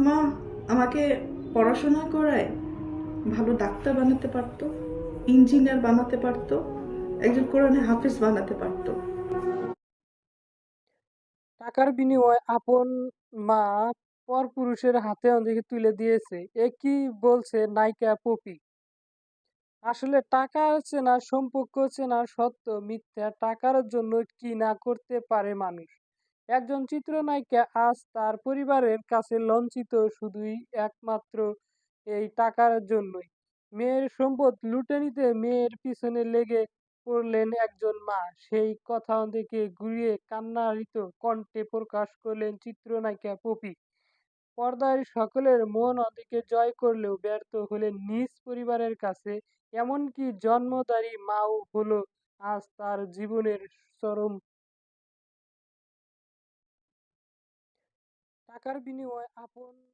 মা আমাকে পড়াশোনা করায় ভালো ডাক্তার বানাতে পারতো, ইঞ্জিনিয়ার বানাতে পারতো, একজন কোরআনে হাফেজ বানাতে পারতো। টাকার বিনিময়ে আপন মা পরপুরুষের হাতে অন্যকে তুলে দিয়েছে, এ কি বলছে নায়িকা পপি। আসলে টাকা চেনা, সম্পর্ক চেনা সত্য মিথ্যা, টাকার জন্য কি না করতে পারে মানুষ। একজন চিত্রনায়িকা আজ তার পরিবারের কাছে লঞ্চিত শুধুই একমাত্র এই টাকার জন্যই। মেয়ের সম্পদ লুটে নিতে মেয়ের পিছনে লেগে পড়লেন একজন মা, সেই কথা থেকে ঘুরিয়ে কান্নারিত কণ্ঠে প্রকাশ করলেন চিত্রনায়িকা পপি। পর্দায় সকলের মন অনেকে জয় করলেও ব্যর্থ হলেন নিজ পরিবারের কাছে। এমনকি জন্মদারী মাও হলো আজ তার জীবনের চরম। টাকার বিনিময়ে আপন